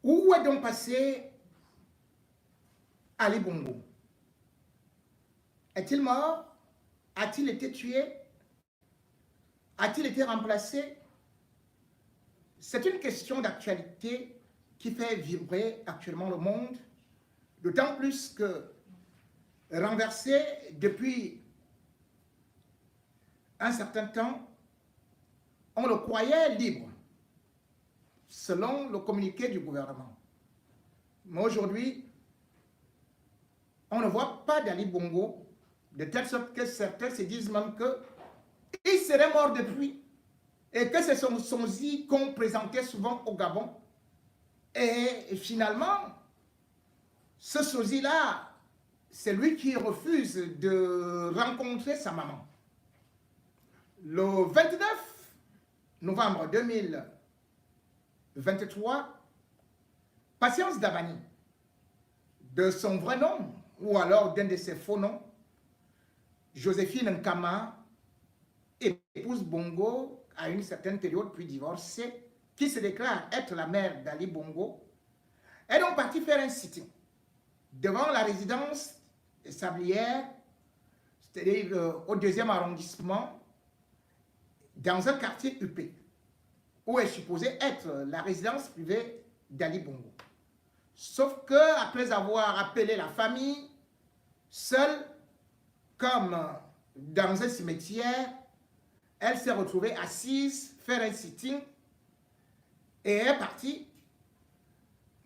Où est donc passé Ali Bongo? Est-il mort? A-t-il été tué? A-t-il été remplacé? C'est une question d'actualité qui fait vibrer actuellement le monde, d'autant plus que renversé depuis un certain temps, on le croyait libre, selon le communiqué du gouvernement. Mais aujourd'hui, on ne voit pas d'Ali Bongo, de telle sorte que certains se disent même qu'il serait mort depuis, et que c'est son sosie qu'on présentait souvent au Gabon. Et finalement, ce sosie-là, c'est lui qui refuse de rencontrer sa maman. Le 29 novembre 2023, Patience Dabani, de son vrai nom, ou alors d'un de ses faux noms, Joséphine Nkama, épouse Bongo à une certaine période, puis divorcée, qui se déclare être la mère d'Ali Bongo, est donc partie faire un sitting devant la résidence Sablière, c'est-à-dire au 2e arrondissement, dans un quartier huppé, où est supposée être la résidence privée d'Ali Bongo. Sauf que, après avoir appelé la famille, seule, comme dans un cimetière, elle s'est retrouvée assise, faire un sitting, et est partie,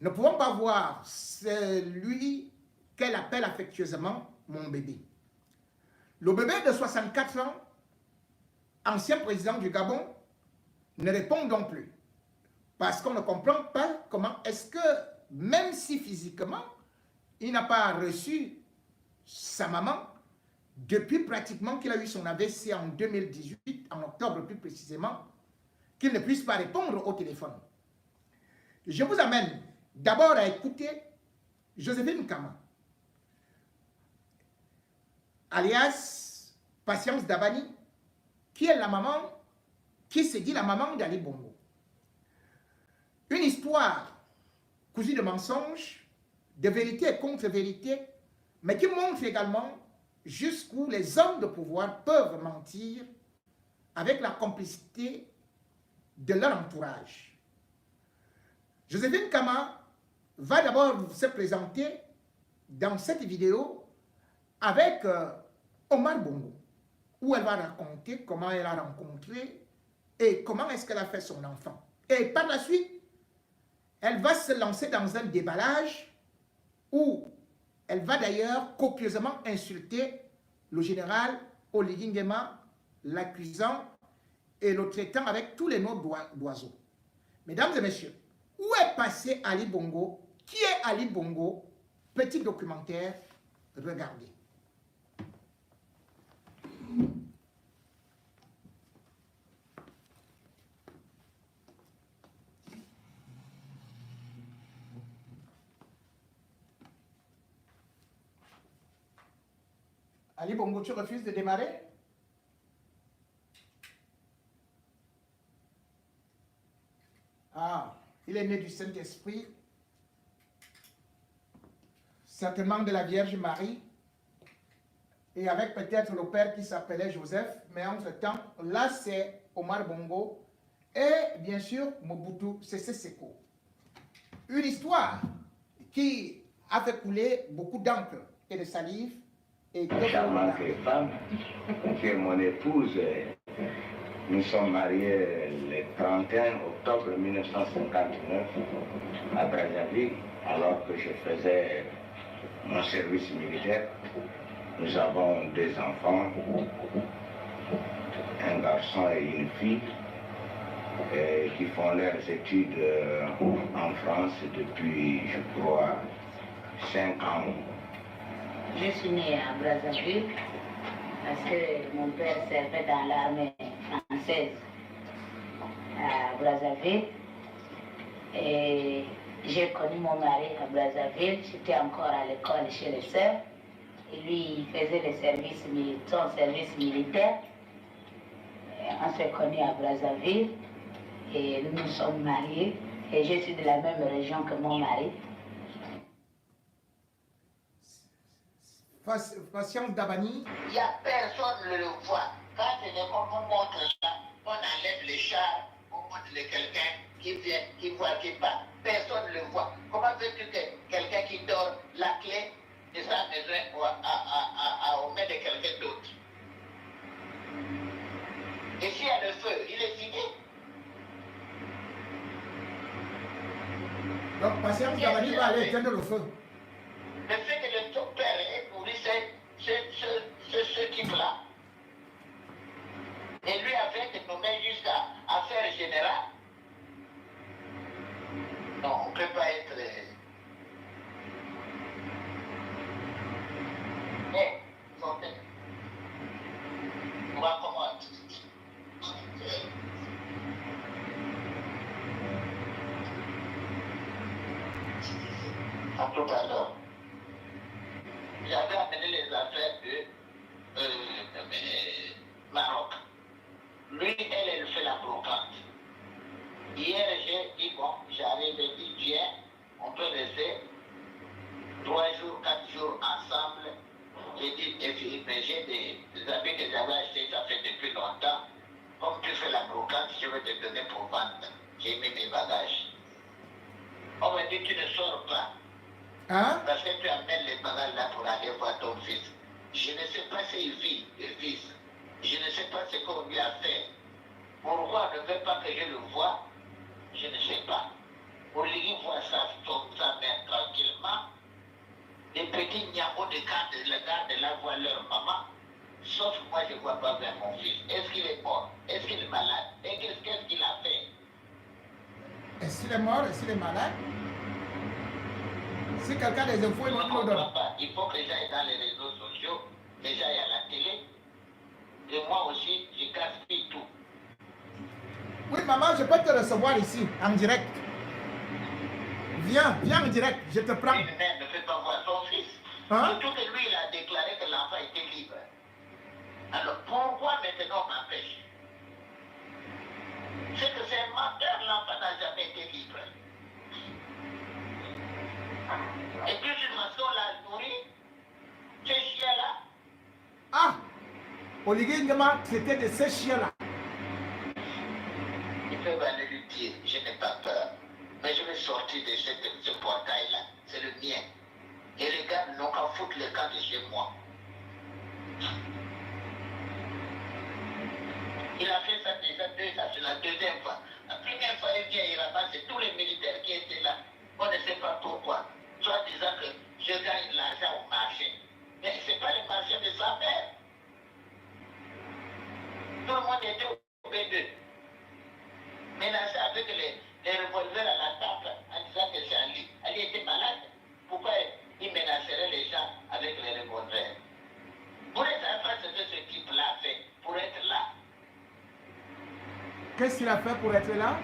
ne pouvant pas voir celui qu'elle appelle affectueusement mon bébé. Le bébé de 64 ans, ancien président du Gabon, ne répond donc plus. Parce qu'on ne comprend pas comment est-ce que, même si physiquement, il n'a pas reçu sa maman, depuis pratiquement qu'il a eu son AVC en 2018, en octobre plus précisément, qu'il ne puisse pas répondre au téléphone. Je vous amène d'abord à écouter Joséphine Nkama, alias Patience Dabani, qui est la maman, qui se dit la maman d'Ali Bongo. Une histoire cousue de mensonges, de vérité et contre-vérité, mais qui montre également jusqu'où les hommes de pouvoir peuvent mentir avec la complicité de leur entourage. Joséphine Nkama va d'abord se présenter dans cette vidéo avec Omar Bongo, où elle va raconter comment elle a rencontré et comment est-ce qu'elle a fait son enfant. Et par la suite, elle va se lancer dans un déballage où elle va d'ailleurs copieusement insulter le général Oligui Nguema, l'accusant et le traitant avec tous les noms d'oiseaux. Mesdames et messieurs, où est passé Ali Bongo? Qui est Ali Bongo? Petit documentaire, regardez. Ali Bongo, tu refuses de démarrer? Ah, il est né du Saint-Esprit, certainement de la Vierge Marie, et avec peut-être le père qui s'appelait Joseph, mais entre-temps, là c'est Omar Bongo, et bien sûr Mobutu Sese Seko. Une histoire qui a fait couler beaucoup d'encre et de salive. Et charmante femme, qui est mon épouse. Nous sommes mariés le 31 octobre 1959 à Brazzaville, alors que je faisais mon service militaire. Nous avons 2 enfants, un garçon et une fille, qui font leurs études en France depuis, je crois, 5 ans. Je suis née à Brazzaville parce que mon père servait dans l'armée française à Brazzaville. Et j'ai connu mon mari à Brazzaville. J'étais encore à l'école chez les sœurs. Et lui, il faisait son service militaire. Et on s'est connus à Brazzaville et nous nous sommes mariés. Et je suis de la même région que mon mari. Patience Dabani. Il n'y a personne qui le voit. Quand on vous montre là, on enlève les chars, on montre quelqu'un qui vient, qui voit, qui part. Personne ne le voit. Comment veux-tu que quelqu'un qui dort la clé de sa maison aux mains de quelqu'un d'autre? Et s'il y a le feu, il est fini. Donc, Patience Dabani va aller éteindre le feu. Le fait que ton père ait nourri ce type-là, et lui avait été nommé jusqu'à affaires générales, non, on ne peut pas être... Mais, sortez. On va comment? À tout à l'heure. J'avais amené les affaires de Maroc. Lui, elle fait la brocante. Hier, j'ai dit, bon, j'arrive et dit, viens, on peut rester 3 jours, 4 jours ensemble. J'ai dit, mais j'ai des habits que j'avais achetés, ça fait depuis longtemps. Comme tu fais la brocante, je vais te donner pour vendre. J'ai mis mes bagages. On m'a dit, tu ne sors pas. Hein? Parce que tu amènes les bagages là pour aller voir ton fils. Je ne sais pas s'il vit, le fils. Je ne sais pas ce qu'on lui a fait. Pourquoi on ne veut pas que je le voie? Je ne sais pas. Olivier voit sa mère tranquillement. Les petits niamots de garde là voient leur maman. Sauf moi, je ne vois pas vers mon fils. Est-ce qu'il est mort? Est-ce qu'il est malade? Et qu'est-ce qu'il a fait? Est-ce qu'il est mort? Est-ce qu'il est malade? Si quelqu'un a des infos, il nous le donne. Il faut que j'aille dans les réseaux sociaux, que j'aille à la télé. Et moi aussi, je gaspille tout. Oui, maman, je peux te recevoir ici, en direct. Viens en direct, je te prends. Une mère ne fait pas voir son fils. Hein? Surtout que lui, il a déclaré que l'enfant était libre. Alors, pourquoi maintenant on m'empêche? C'est que c'est un menteur, l'enfant n'a jamais été libre. Et puis, d'une façon, l'a nourri, ces chiens-là. Ah! Olivier Ngama, c'était de ces chiens-là. Ils peuvent aller lui dire, je n'ai pas peur, mais je vais sortir de ce portail-là. C'est le mien. Et les gars n'ont qu'à foutre le camp de chez moi. Il a fait ça déjà c'est la deuxième fois. La première fois, il vient, il ramasse tous les militaires qui étaient là. On ne sait pas pourquoi. Soit disant que je gagne l'argent au marché. Mais ce n'est pas le marché de sa mère. Tout le monde était au B2. Menacé avec les revolvers à la table en disant que c'est Ali. Ali était malade. Pourquoi il menacerait les gens avec les revolvers? Vous ne savez pas ce que ce type-là a fait pour être là. Qu'est-ce qu'il a fait pour être là?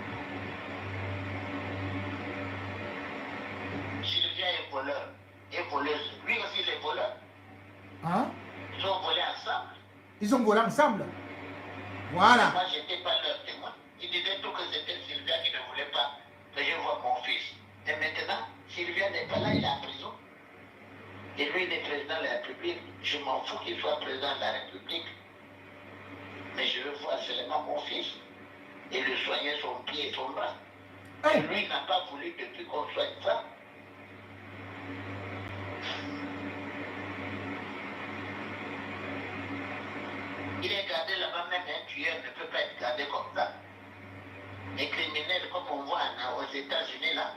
Sylvia est voleur et voleuse. Lui aussi, il est voleur. Hein? Ils ont volé ensemble. Ils ont volé ensemble. Voilà. Moi, je n'étais pas leur témoin. Ils disaient tout que c'était Sylvia qui ne voulait pas que je voie mon fils. Et maintenant, Sylvia n'est pas là, il est en prison. Et lui, il est président de la République. Je m'en fous qu'il soit président de la République. Mais je veux voir seulement mon fils et lui soigner son pied et son bras. Hey. Et lui, il n'a pas voulu depuis qu'on soigne ça. Il est gardé là-bas, même un tueur ne peut pas être gardé comme ça. Les criminels, comme on voit aux États-Unis là.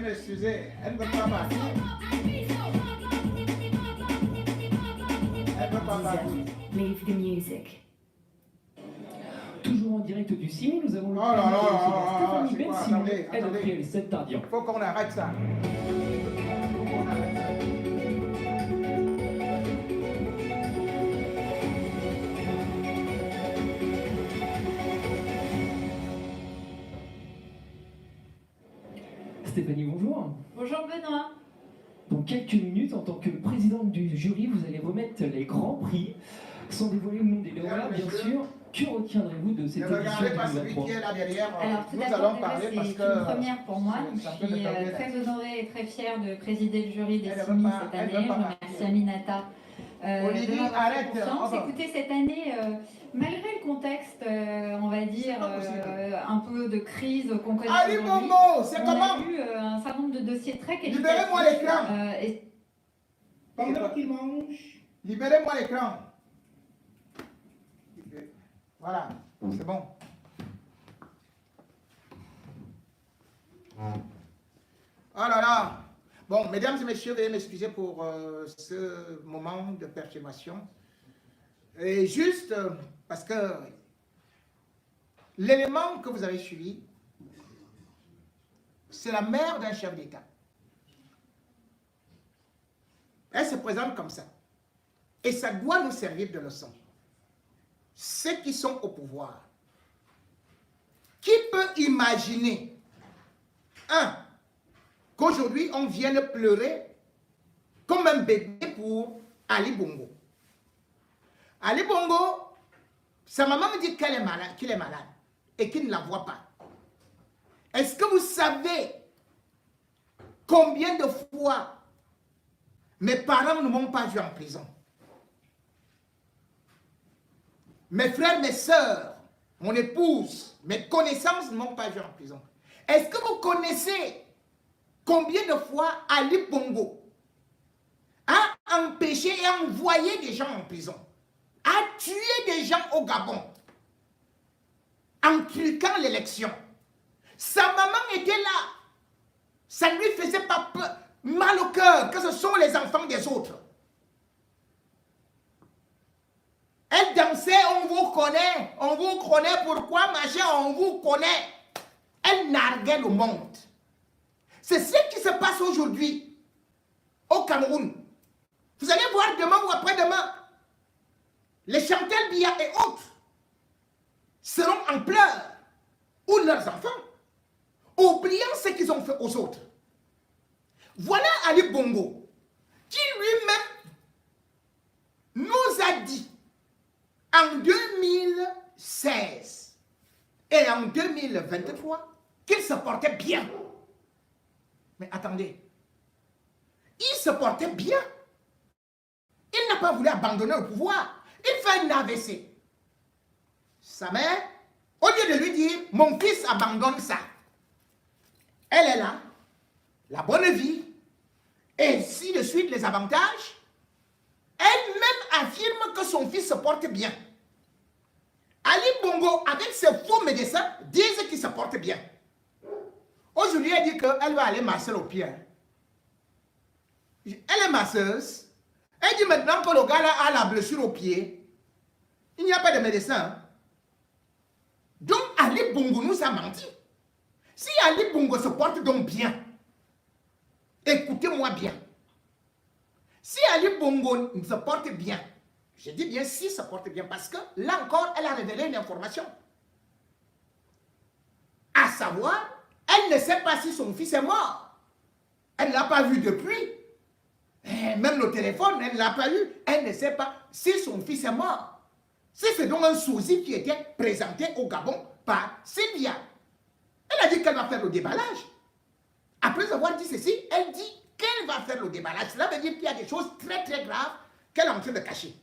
Excusez, elle ne veut pas partir. Elle ne veut pas partir. Move the music. direct du CIMI, nous avons le Oh là là là là, Stéphanie c'est quoi? Ben Simon, Attendez, elle attendez. a créé cette tardion. Faut qu'on arrête ça. Faut qu'on arrête ça. Stéphanie, bonjour. Bonjour Benoît. Dans quelques minutes, en tant que présidente du jury, vous allez remettre les grands prix. Sans dévoiler le nom des lauréats, bien sûr. Que retiendrez-vous de cette Ne édition regardez pas celui 2023? qui est là derrière. Alors tout Nous d'abord, allons déjà, parler c'est parce une que... première pour moi. Donc, ça je peut suis me permettre. très honorée et très fière de présider le jury des Elle veut CIMI pas- cette elle année. veut Je pas remercie partir. Aminata Olivier, de m'avoir fait arrête, confiance. enfin. Écoutez, cette année, malgré le contexte, on va dire, C'est pas possible. un peu de crise qu'on connaît Ali aujourd'hui, Bongo, c'est on comment? a eu un certain nombre de dossiers très qualitatifs. Libérez-moi l'écran. Et Pendant qu'il mange. Libérez-moi l'écran. Voilà, c'est bon. Oh là là. Bon, mesdames et messieurs, veuillez m'excuser pour ce moment de perturbation. Et juste parce que l'élément que vous avez suivi, c'est la mère d'un chef d'État. Elle se présente comme ça. Et ça doit nous servir de leçon. Ceux qui sont au pouvoir, qui peut imaginer, qu'aujourd'hui on vienne pleurer comme un bébé pour Ali Bongo. Ali Bongo, sa maman me dit qu'elle est malade, qu'il est malade et qu'il ne la voit pas. Est-ce que vous savez combien de fois mes parents ne m'ont pas vu en prison? Mes frères, mes sœurs, mon épouse, mes connaissances ne m'ont pas vu en prison. Est-ce que vous connaissez combien de fois Ali Bongo a empêché et envoyé des gens en prison, a tué des gens au Gabon, en truquant l'élection? Sa maman était là. Ça ne lui faisait pas mal au cœur que ce sont les enfants des autres. Elle dansait, on vous connaît pourquoi, machin, on vous connaît. Elle narguait le monde. C'est ce qui se passe aujourd'hui au Cameroun. Vous allez voir demain ou après-demain, les Chantal Biya et autres seront en pleurs, ou leurs enfants, oubliant ce qu'ils ont fait aux autres. Voilà Ali Bongo, qui lui-même nous a dit en 2016 et en 2023 qu'il se portait bien. Mais attendez, il se portait bien. Il n'a pas voulu abandonner le pouvoir. Il fait un AVC. Sa mère, au lieu de lui dire, mon fils abandonne ça, elle est là, la bonne vie, et ainsi de suite les avantages. Elle-même affirme que son fils se porte bien. Ali Bongo, avec ses faux médecins, disent qu'il se porte bien. Aujourd'hui, elle dit qu'elle va aller masser au pied. Elle est masseuse. Elle dit maintenant que le gars là a la blessure au pied. Il n'y a pas de médecin. Donc Ali Bongo nous a menti. Si Ali Bongo se porte donc bien, écoutez-moi bien. Si Ali Bongo se porte bien, je dis bien si se porte bien, parce que là encore, elle a révélé une information. À savoir, elle ne sait pas si son fils est mort. Elle ne l'a pas vu depuis. Même le téléphone, elle ne l'a pas eu. Elle ne sait pas si son fils est mort. C'est donc un sosie qui était présenté au Gabon par Sylvia. Elle a dit qu'elle va faire le déballage. Après avoir dit ceci, elle dit qu'elle va faire le déballage. Cela veut dire qu'il y a des choses très très graves qu'elle est en train de cacher.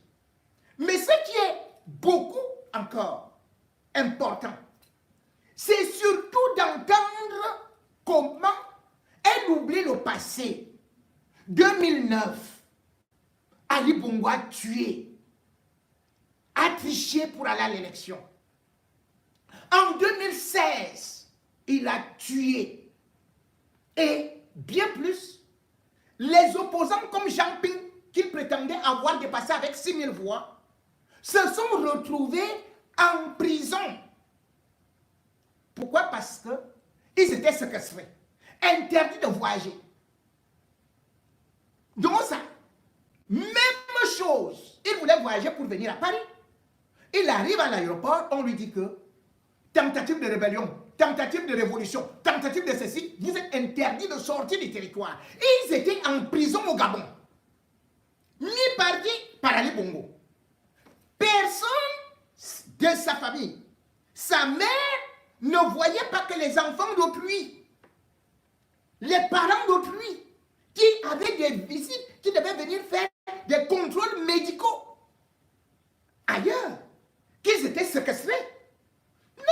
Mais ce qui est beaucoup encore important, c'est surtout d'entendre comment elle oublie le passé. 2009, Ali Bongo a tué, a triché pour aller à l'élection. En 2016, il a tué. Et bien plus, les opposants comme Jean Ping, qu'il prétendait avoir dépassé avec 6 000 voix, se sont retrouvés en prison. parce qu'ils étaient séquestrés, interdits de voyager. Donc ça, même chose, il voulait voyager pour venir à Paris. Il arrive à l'aéroport, on lui dit que tentative de rébellion, tentative de révolution, tentative de ceci, vous êtes interdits de sortir du territoire. Ils étaient en prison au Gabon. Mis par qui? Par Ali Bongo. Personne de sa famille, sa mère ne voyait pas que les enfants d'autrui, les parents d'autrui, qui avaient des visites, qui devaient venir faire des contrôles médicaux ailleurs, qu'ils étaient séquestrés. Non,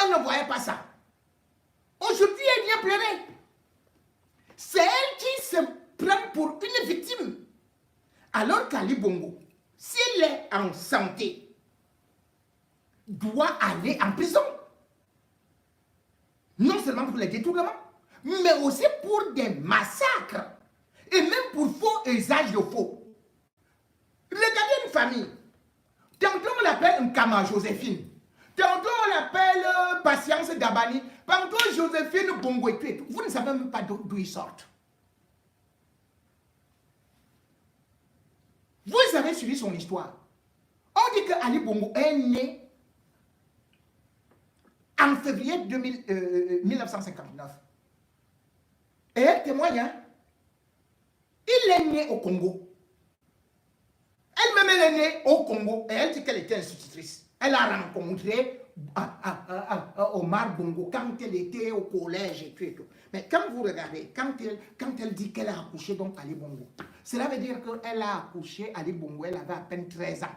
elle ne voyait pas ça. Aujourd'hui, elle vient pleurer. C'est elle qui se prend pour une victime. Alors qu'Ali Bongo, s'il est en santé, doit aller en prison. Non seulement pour les détournements, mais aussi pour des massacres. Et même pour faux usage de faux. Regardez une famille. Tantôt on l'appelle Nkama Joséphine. Tantôt on l'appelle Patience Dabani. Tantôt Joséphine Bongo et tout. Vous ne savez même pas d'où ils sortent. Vous avez suivi son histoire. On dit que Ali Bongo est né en février 1959. Et elle témoigne, hein? Il est né au Congo. Elle-même, elle est née au Congo et elle dit qu'elle était institutrice. Elle a rencontré Omar Bongo quand elle était au collège et tout et tout. Mais quand vous regardez, quand elle dit qu'elle a accouché donc Ali Bongo, cela veut dire qu'elle a accouché Ali Bongo, elle avait à peine 13 ans.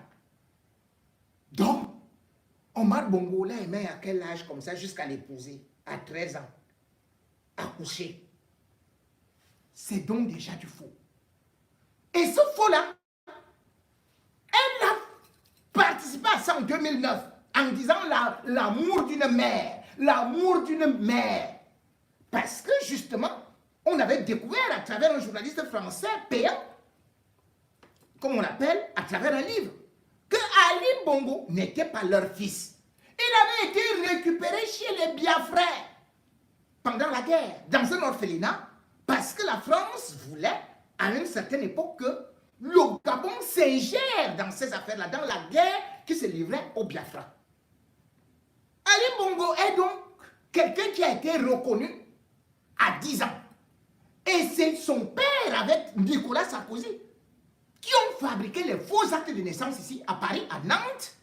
Donc, Omar Bongo l'a aimé à quel âge comme ça jusqu'à l'épouser, à 13 ans, accoucher. C'est donc déjà du faux. Et ce faux-là, elle a participé à ça en 2009 en disant l'amour d'une mère, l'amour d'une mère. Parce que justement, on avait découvert à travers un journaliste français payant, comme on l'appelle, à travers un livre, que Ali Bongo n'était pas leur fils. Il avait été récupéré chez les Biafrais pendant la guerre, dans un orphelinat, parce que la France voulait, à une certaine époque, que le Gabon s'ingère dans ces affaires-là, dans la guerre qui se livrait au Biafra. Ali Bongo est donc quelqu'un qui a été reconnu à 10 ans. Et c'est son père avec Nicolas Sarkozy qui ont fabriqué les faux actes de naissance ici à Paris, à Nantes,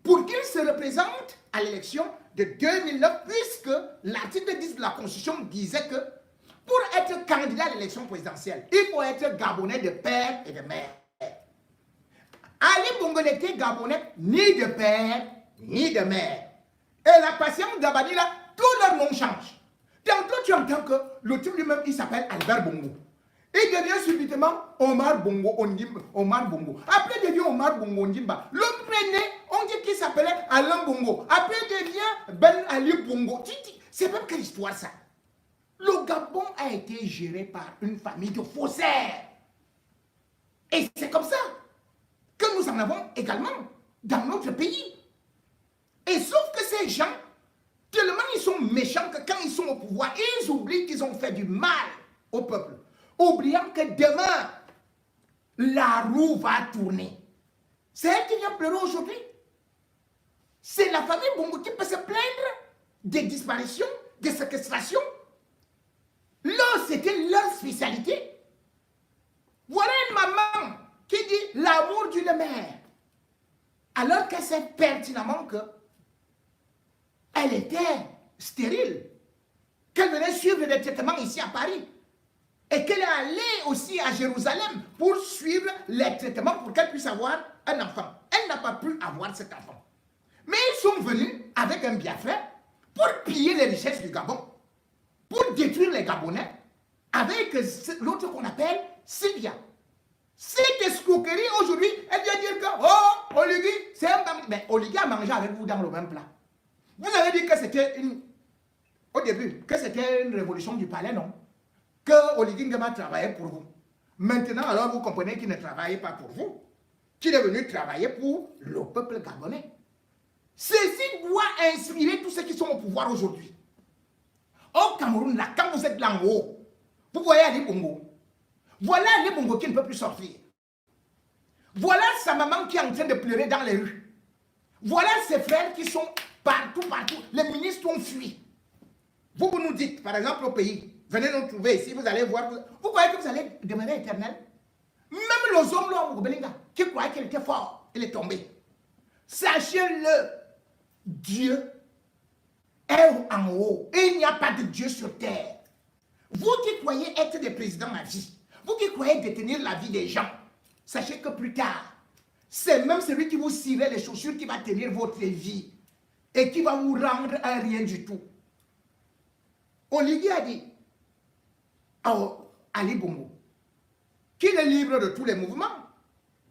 pour qu'il se représente à l'élection de 2009, puisque l'article 10 de la Constitution disait que pour être candidat à l'élection présidentielle, il faut être gabonais de père et de mère. Ali Bongo n'était gabonais ni de père, ni de mère. Et la Patience Dabani, là, tout leur nom change. Tantôt, tu entends que le type lui-même, il s'appelle Albert Bongo. Il devient subitement Omar Bongo Ondimba. Omar Bongo. Après, il devient Omar Bongo Ondimba. L'homme né, on dit qu'il s'appelait Alain Bongo. Après, il devient Ben Ali Bongo. C'est même quelle histoire ça? Le Gabon a été géré par une famille de faussaires. Et c'est comme ça que nous en avons également dans notre pays. Et sauf que ces gens, tellement ils sont méchants que quand ils sont au pouvoir, ils oublient qu'ils ont fait du mal au peuple. Oubliant que demain, la roue va tourner. C'est elle qui vient pleurer aujourd'hui. C'est la famille Bongo qui peut se plaindre des disparitions, des séquestrations. Là, c'était leur spécialité. Voilà une maman qui dit l'amour d'une mère. Alors qu'elle sait pertinemment que elle était stérile. Qu'elle venait suivre des traitements ici à Paris. Et qu'elle est allée aussi à Jérusalem pour suivre les traitements pour qu'elle puisse avoir un enfant. Elle n'a pas pu avoir cet enfant. Mais ils sont venus avec un Biafrais pour piller les richesses du Gabon, pour détruire les Gabonais, avec l'autre qu'on appelle Sylvia. Cette escroquerie aujourd'hui, elle vient dire que, oh, Oligui, c'est un bandit. Mais Oligui a mangé avec vous dans le même plat. Vous avez dit que c'était au début, que c'était une révolution du palais, non? Que Oligui Nguema travaillait pour vous. Maintenant, alors vous comprenez qu'il ne travaillait pas pour vous, qu'il est venu travailler pour le peuple gabonais. Ceci doit inspirer tous ceux qui sont au pouvoir aujourd'hui. Au Cameroun, là, quand vous êtes là en haut, vous voyez Ali Bongo. Voilà Ali Bongo qui ne peut plus sortir. Voilà sa maman qui est en train de pleurer dans les rues. Voilà ses frères qui sont partout, partout. Les ministres ont fui. Vous nous dites, par exemple, au pays, venez nous trouver ici, vous allez voir. Vous croyez que vous allez demeurer éternel? Même les hommes là, qui croyaient qu'il était fort, il est tombé. Sachez-le, Dieu est en haut et il n'y a pas de Dieu sur terre. Vous qui croyez être des présidents à vie, vous qui croyez détenir la vie des gens, sachez que plus tard, c'est même celui qui vous cirait les chaussures qui va tenir votre vie et qui va vous rendre un rien du tout. Oligui a dit à Ali Bongo qu'il est libre de tous les mouvements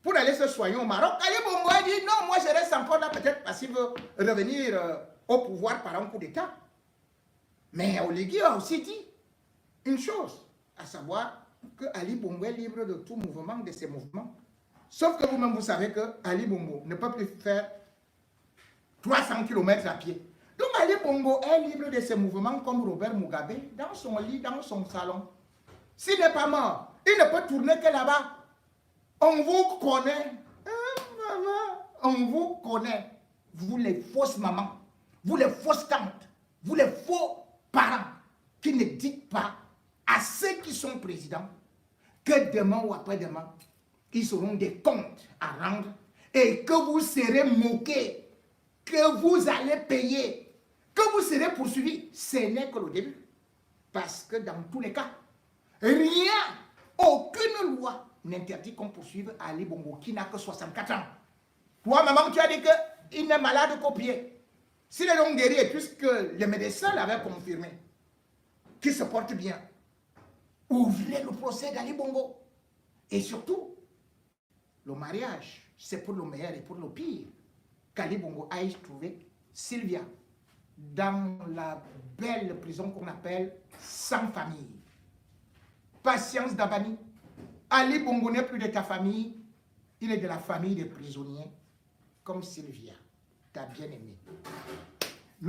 pour aller se soigner au Maroc. Ali Bongo a dit non, moi je reste encore là peut-être parce qu'il veut revenir au pouvoir par un coup d'État. Mais Oligui a aussi dit une chose, à savoir que Ali Bongo est libre de tout mouvement, de ses mouvements. Sauf que vous-même, vous savez que Ali Bongo ne peut plus faire 300 km à pied. Donc Ali Bongo est libre de ses mouvements comme Robert Mugabe, dans son lit, dans son salon. S'il n'est pas mort, il ne peut tourner que là-bas. On vous connaît. On vous connaît. Vous les fausses mamans, vous les fausses tantes, vous les faux parents qui ne dites pas à ceux qui sont présidents que demain ou après-demain, ils auront des comptes à rendre et que vous serez moqués, que vous allez payer, que vous serez poursuivis. Ce n'est que le début. Parce que dans tous les cas, rien, aucune loi n'interdit qu'on poursuive Ali Bongo qui n'a que 64 ans. Toi, maman, tu as dit qu'il n'est malade qu'au pied. S'il est donc guéri, et puisque les médecins l'avaient confirmé, qu'il se porte bien, ouvrez le procès d'Ali Bongo. Et surtout, le mariage, c'est pour le meilleur et pour le pire. Qu'Ali Bongo aille trouver Sylvia dans la belle prison qu'on appelle sans famille. Patience Dabani. Ali Bongo n'est plus de ta famille, il est de la famille des prisonniers, comme Sylvia, ta bien-aimée.